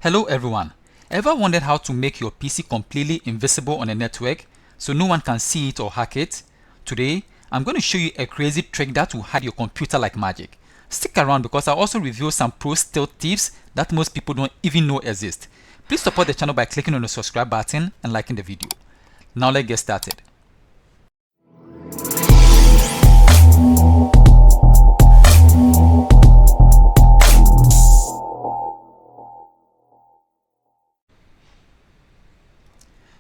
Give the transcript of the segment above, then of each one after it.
Hello everyone. Ever wondered how to make your PC completely invisible on a network so no one can see it or hack it? Today, I'm going to show you a crazy trick that will hide your computer like magic. Stick around because I'll also reveal some pro stealth tips that most people don't even know exist. Please support the channel by clicking on the subscribe button and liking the video. Now let's get started.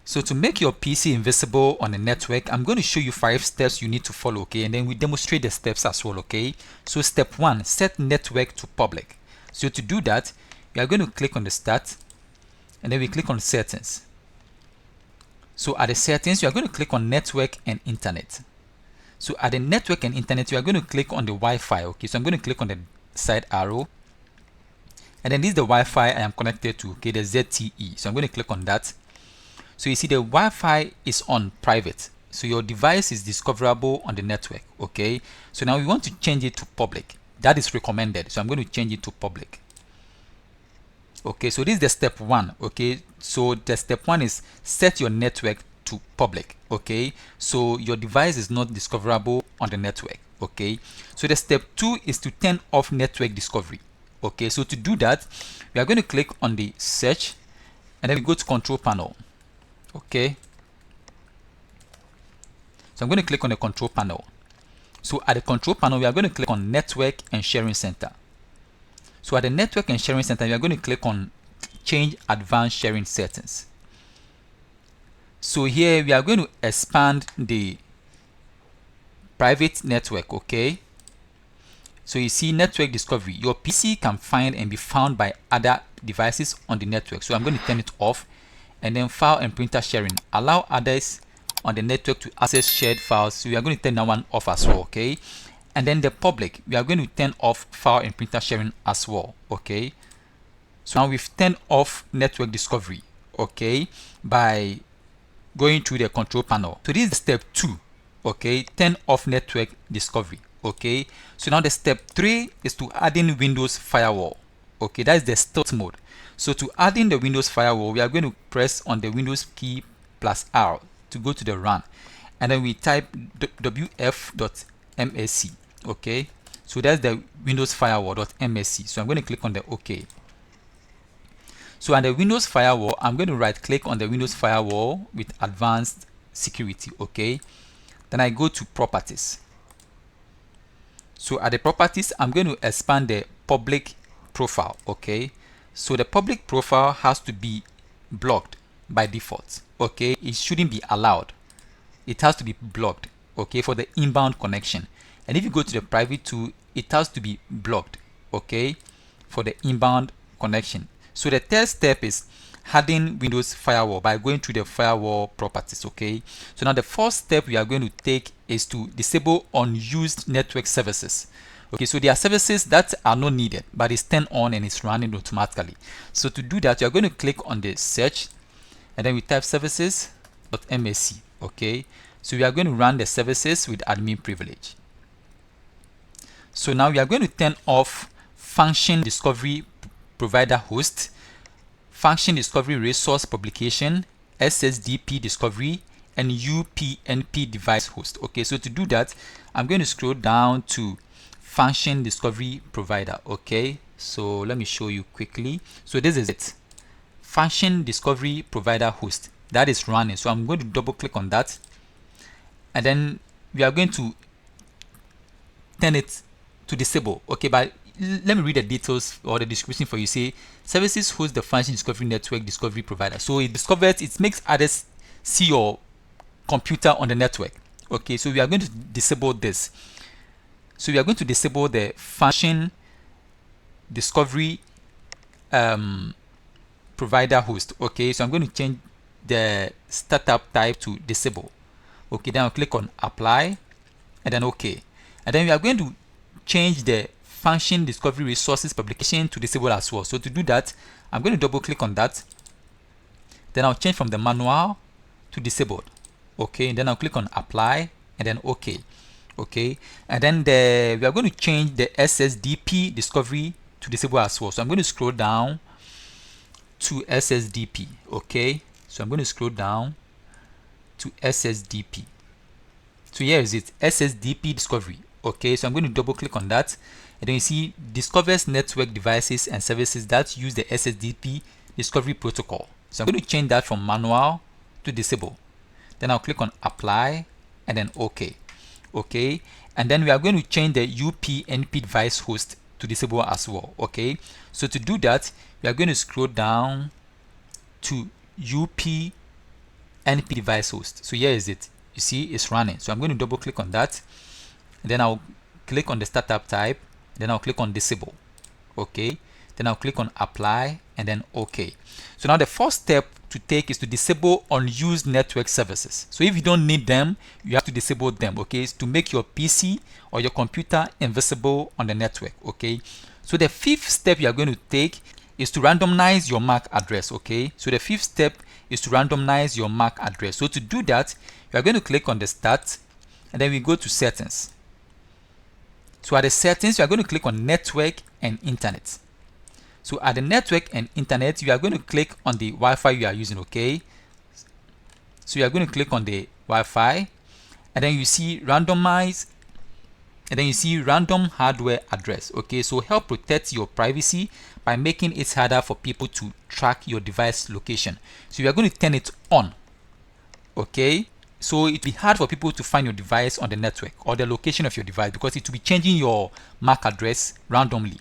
So to make your PC invisible on a network, I'm going to show you 5 steps you need to follow, okay? And then we demonstrate the steps as well, okay? So step 1, set network to public. So to do that, we are going to click on the start and then we click on settings. So at the settings, you are going to click on network and internet. So at the network and internet, you are going to click on the Wi-Fi, okay? So I'm going to click on the side arrow. And then this is the Wi-Fi I am connected to, okay? The ZTE. So I'm going to click on that. So you see the Wi-Fi is on private. So your device is discoverable on the network, okay? So now we want to change it to public. That is recommended. So I'm going to change it to public. Okay, so this is the step 1, okay? So the step 1 is set your network to public, okay? So your device is not discoverable on the network, okay? So the step 2 is to turn off network discovery, okay? So to do that, we are going to click on the search and then we go to control panel. Okay, so I'm going to click on the control panel. So at the control panel, we are going to click on network and sharing center. So at the network and sharing center, we are going to click on change advanced sharing settings. So here we are going to expand the private network, okay? So you see network discovery. Your PC can find and be found by other devices on the network. So I'm going to turn it off. And then file and printer sharing, allow others on the network to access shared files. So we are going to turn that one off as well, okay? And then the public, we are going to turn off file and printer sharing as well, okay? So now we've turned off network discovery, okay, by going through the control panel. So this is step 2, okay, turn off network discovery, okay? So now the step 3 is to add in Windows firewall, okay? That is the stealth mode. So to add in the Windows firewall, we are going to press on the Windows key plus R to go to the run. And then we type wf.msc, okay? So that's the Windows firewall.msc. So I'm going to click on the OK. So on the Windows firewall, I'm going to right click on the Windows firewall with advanced security, okay? Then I go to properties. So at the properties, I'm going to expand the public profile, okay? So the public profile has to be blocked by default, okay? It shouldn't be allowed. It has to be blocked, okay, for the inbound connection. And if you go to the private tool, it has to be blocked, okay, for the inbound connection. So the third step is adding Windows firewall by going through the firewall properties, okay? So now the first step we are going to take is to disable unused network services. Okay, so there are services that are not needed, but it's turned on and it's running automatically. So to do that, you're going to click on the search and then we type services.msc, okay? So we are going to run the services with admin privilege. So now we are going to turn off function discovery provider host, function discovery resource publication, SSDP discovery, and UPnP device host. Okay, so to do that, I'm going to scroll down to function discovery provider, okay? So let me show you quickly. So this is it, function discovery provider host, that is running. So I'm going to double click on that and then we are going to turn it to disable, okay? But let me read the details or the description for you. Say services host the function discovery network discovery provider. So it discovers, it makes others see your computer on the network, okay? So we are going to disable this. So we are going to disable the function discovery provider host, okay? So I'm going to change the startup type to disable, okay? Then I'll click on apply and then okay. And then we are going to change the function discovery resources publication to disable as well. So to do that, I'm going to double click on that. Then I'll change from the manual to disabled, okay? And then I'll click on apply and then okay. Okay, and then we are going to change the SSDP discovery to disable as well. So I'm going to scroll down to SSDP. Okay, so I'm going to scroll down to SSDP. So here is it, SSDP discovery. Okay, so I'm going to double click on that, and then you see discovers network devices and services that use the SSDP discovery protocol. So I'm going to change that from manual to disable. Then I'll click on apply and then OK. Okay, and then we are going to change the UPnP device host to disable as well. Okay, so to do that, we are going to scroll down to UPnP device host. So here is it. You see it's running. So I'm going to double click on that, and then I'll click on the startup type, then I'll click on disable. Okay, then I'll click on apply and then OK. So now the first step to take is to disable unused network services. So if you don't need them, you have to disable them. Okay, it's to make your PC or your computer invisible on the network. Okay, so the fifth step you are going to take is to randomize your MAC address. Okay, so the fifth step is to randomize your MAC address. So to do that, you are going to click on the start, and then we go to settings. So at the settings, you are going to click on network and internet. So at the network and internet, you are going to click on the Wi-Fi you are using. Okay, so you are going to click on the Wi-Fi, and then you see randomize, and then you see random hardware address. Okay, so help protect your privacy by making it harder for people to track your device location. So you are going to turn it on. Okay, so it will be hard for people to find your device on the network or the location of your device, because it will be changing your MAC address randomly.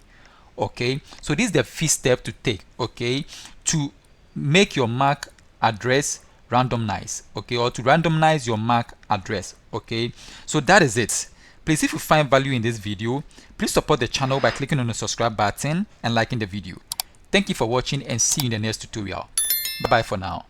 Okay, so this is the fifth step to take. Okay, to make your MAC address randomized. Okay, or to randomize your MAC address. Okay, so that is it. Please, if you find value in this video, please support the channel by clicking on the subscribe button and liking the video. Thank you for watching, and see you in the next tutorial. Bye bye for now.